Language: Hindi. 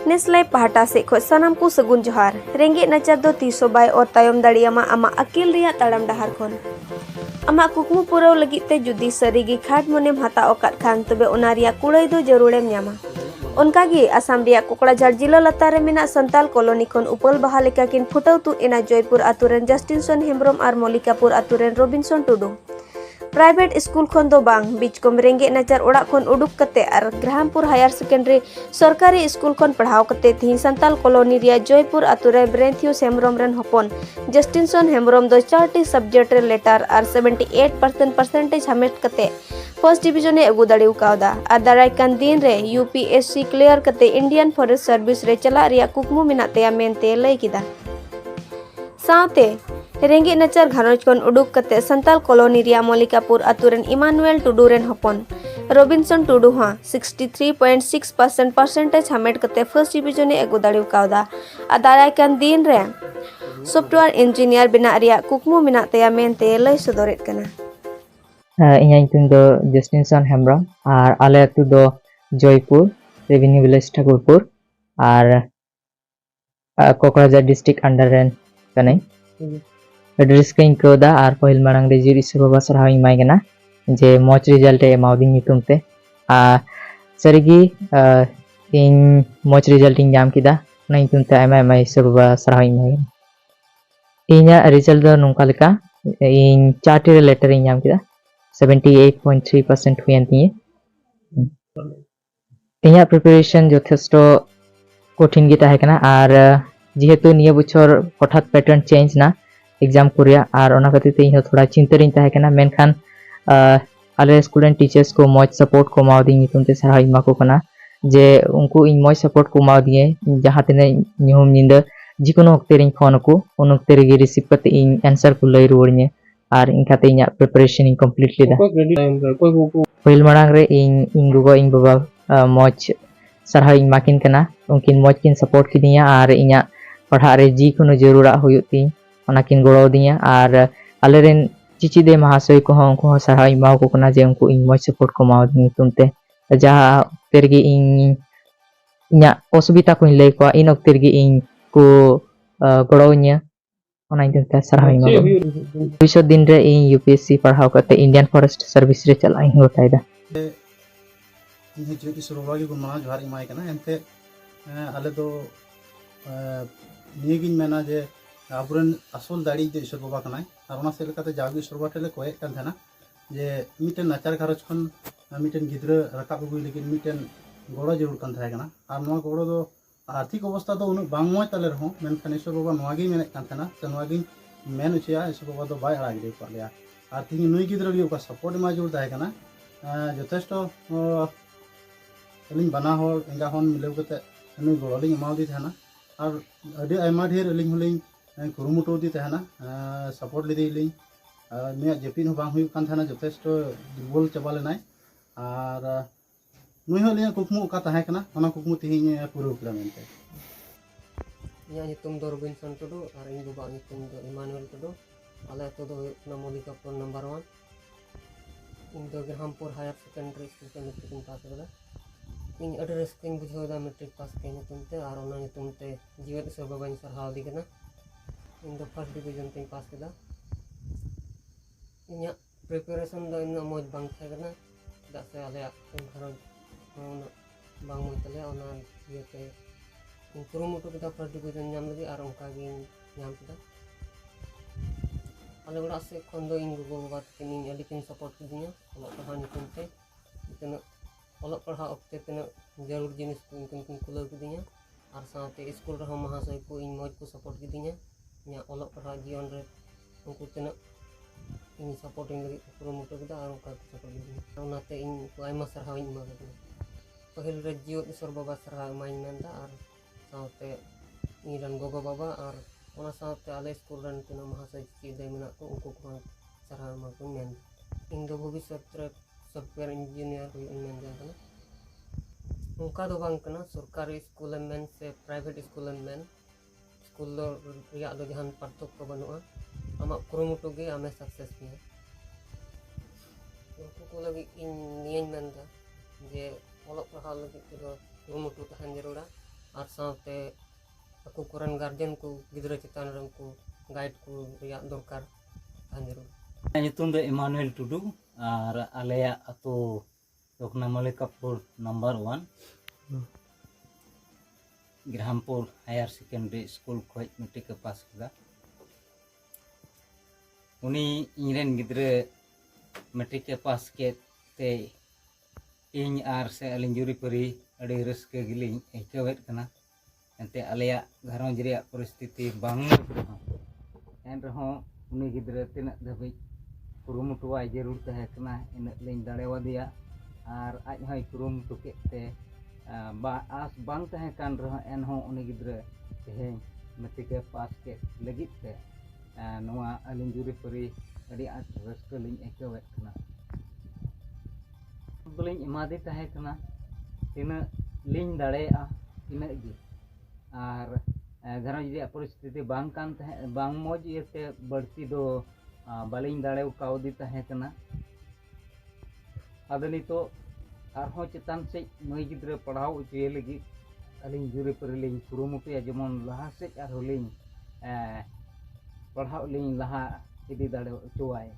नेसलाइव पहाटा से खो सनाम को सगुन जोहार रेंगे नचार दो तीसो बाय और तायम दाड़ियामा आमा अकिल रिया ताड़ाम डाहार खोन आमा कुकमु पुराव लगित ते जुदी सरीगी खाट मनेम हाता ओकात खान तबे ओना रिया कुड़ाई दो जरूरेम न्यामा उनकागी आसाम रिया कोकड़ाझाड़ जिला लतारे मेना संताल कॉलोनी खन उपल बहा लेका किन फुटाव तु एना जयपुर आतुरेन जस्टिनसन हेम्ब्रम और मलिकापुर आतुरेन रबिनसन टुडू प्राइवेट स्कूल खन दो बांग बीच कम रेंगे नचार ओड़ा खन उडुक कते और ग्राहमपुर हायर सेकेंडरी सरकारी स्कूल खन पढ़ाव कते थी संताल कॉलोनी रिया जयपुर आतुरे ब्रेंथियो हेम्ब्रम रेन हपन जस्टिनसन हेम्ब्रम दो 4टी सब्जेक्ट रे लेटर और 78% परसेंटेज हामेट कते फर्स्ट डिवीजन ए अगु दाड़ेउ कावदा और दारायकान दिन रे यूपीएससी क्लियर कते इंडियन फॉरेस्ट सर्विस रे चला रिया कुकमु मेना तेया मेनते लई किदा साथे रेंगे नचार घारोज खन उडुक कते संताल कॉलोनी रिया मलिकापुर आतुरेन इमानुएल टुडू रेन हपन रबिनसन टुडू हा 63.6% परसेंटेज हामेट कते फर्स्ट डिवीजन ए अगु दाड़ेउ कावदा और दारायकान दिन रे सॉफ्टवेयर इंजीनियर बिना रिया कुकमु मेना तेया मेनते लई सदरेत कना इन्या ᱧᱩᱛᱩᱢ ᱫᱚ जस्टिनसन हेम्ब्रम और आले अतु दो जयपुर रेवेन्यू विलेज ठाकुरपुर और कोकराझार डिस्ट्रिक्ट अंडर रेन कने एड्रेस के इंकोदा और पहिल मांग रे जिर ईश्वर बाबा सरहाव इमाय गना जे मौज रिजल्ट ए माउदी ᱧᱩᱛᱩᱢ ते आ सरिगी इन मौज रिजल्ट इन जाम किदा ना ᱧᱩᱛᱩᱢ ते आयमा आयमा ईश्वर बाबा सरहाव इमाय इन्या रिजल्ट दो नोंका लेका इन 4टी लेटर इन जाम किदा 78.3% हुयन तिये इन्या प्रिपरेशन जथेष्ट कठिन गी ताहे कना और जेहेतु निया बछर हठात पैटर्न चेंज ना एग्जाम कोरिया और ओना खातिर ते थोड़ा चिंता रिन ताहे कना मेनखान आले स्टूडेंट टीचर्स को मौज सपोर्ट को मावदी नितुम ते सरहा इमा को कना जे उनको इन मौज सपोर्ट को मावदी जहां तने निहुम निंदा जिकोनो वक्त रिन फोन को उन वक्त रे रिसीव करते इन आंसर को लई रुवड़ने और इनका ते इना प्रिपरेशन इन कंप्लीट लेदा पहिल मांग रे इन गुगो इन बाबा मौज सरहा इमा किन कना उनकिन मौज किन सपोर्ट किदिया और इना पढ़ा रे जी कोनो जरूरा हुयुती ओना किन गड़ो दिया और आलेरेन चिचिदे महाशय को उनको सरहा इमा को कना जे उनको इन मौज सपोर्ट को मावदी तुमते जहां तेरगी इना असुविधा को लई को इन ओक्तेरगी इन को गड़ोनिया ओना इनते सरहा इमा भविष्य दिन रे इन यूपीएससी पढ़ाव करते इंडियन फॉरेस्ट सर्विस रे चलाई होताइदा इन जो सुरवागी को माना जोहार इमाय कना एनते आले दो नियगिन मेना जे आबुरन असल दाड़ी जे ईश्वर बाबा कनाय और ओना से लेकाते जागी ईश्वर बाबा टेले कोय कान थाना जे मिटेन नाचार घरज खन मिटेन गिद्र रकाब गुई लेकिन मिटेन गड़ो जरूर कान थाय कना और नोआ गड़ो दो आर्थिक अवस्था तो उन बांग मोय ताले रहो मेनखान ईश्वर बाबा नोआगी मेने कान थाना से नोआगी मेन उचिया ईश्वर बाबा दो बाय आड़ा गिदे को गया और तिनी नुई गिद्र गी ओका सपोर्ट मा जरूर थाय कना यथेष्ट अलिंग बना होर एंगा होन मिलेव कते नुई गड़ो लिंग माउदी थाना और अडी आयमा ढेर अलिंग होलिंग कुरुमुटो दी थाना सपोर्ट लेदी लिंग नुया जेपिन हो बांग हुई कान थाना यथेष्ट दुर्बल चाबा लेनाय और नुई हो लिया कुकमु का ताहे कना ओना कुकमु तिहिं पुरो किला मेनते इया नितुम दो रबिनसन टुडू और इन बाबा नितुम दो इमानुएल टुडू आले तो दो मलिकापुर नंबर 1 इन दो ग्राहमपुर हायर सेकेंडरी स्कूल के मैट्रिक पास करा इन अडी रस्किंग बुझोदा मैट्रिक पास के नितुम ते और ओना नितुम ते जीवन ईश्वर बाबा इन सरहाव दी कना इन दो फर्स्ट डिवीजन ते पास केदा इन्या प्रिपरेशन दो इन मौज बांग थाय कना दासे आले इन घरज बांग मोय तले ओना येते इन कुरुमुटु केदा फर्स्ट डिवीजन नाम लगी और उनका गी नाम केदा आले बड़ा से खन दो इन गो बात किन अलिकिन सपोर्ट किदिया ओला पढ़ा नितुम ते इतना ओला पढ़ा ओक्ते तना जरूर जिनिस को इनकिन कुलर किदिया और साथे स्कूल रहो महाशय को इन मौज को सपोर्ट किदिया या ओला पढ़ा जीवन रे उनको तना इन सपोर्टिंग लगी कुरुमुटु केदा और उनका सपोर्ट किदिया ओनाते इन को आयमा सरहाव इन मा केदा पहिल रे जीव ईश्वर बाबा सरहाव इमाइन मेनदा और साथे इरन गोगो बाबा और ओना साथे आले स्कूल रन तना महाशय चिदे मेना को उनको को सरहाव मा को मेन इन दो भविष्य रे सॉफ्टवेयर इंजीनियर हुई मेन जाना उनका दो बांग कना सरकारी स्कूल मेन से प्राइवेट स्कूल मेन स्कूल रिया दो जहान पार्थक्य बनुआ आमा कुरुमुटु गे आमे सक्सेस किया उनको को लगी इन नियन मेन दा जे ओलक पढ़ा लगी तो कुरुमुटु तहन जरूरा और साथे aku koran गार्जियन को गिद्रा चितान रे उनको गाइड को रिया दरकार तहन जरूर nyutum do Emmanuel Tudu ar aleya ato dokna Malikapur number 1 Grahampur Higher Secondary School khoj metric ke pass keda uni ingren gidre metric ke pass ke te ing ar se alin juri peri adi raske giling ekawet kana ente aleya gharon jiri परिस्थिति bang en reho uni gidre tinak dhabi kurumutuai jarur tahe kana inak lein darewadia ar aj hoy kurumutu kete ba as bang tahe kan reho en ho uni gidre teheng metrike pas ke legit te noa alin juri peri adi at raske lein ekawet kana belin imadi tahe kana tina lein dareya ina gi ar gharon jiri परिस्थिति bang kan tahe bang moj yete badti do balin darew kaudi tahe kana adani to arho chetan se noi gidre padhaw uche lagi alin juri per lin kurumutu ya jemon laha se ar holin padhaw lin laha idi darew chuai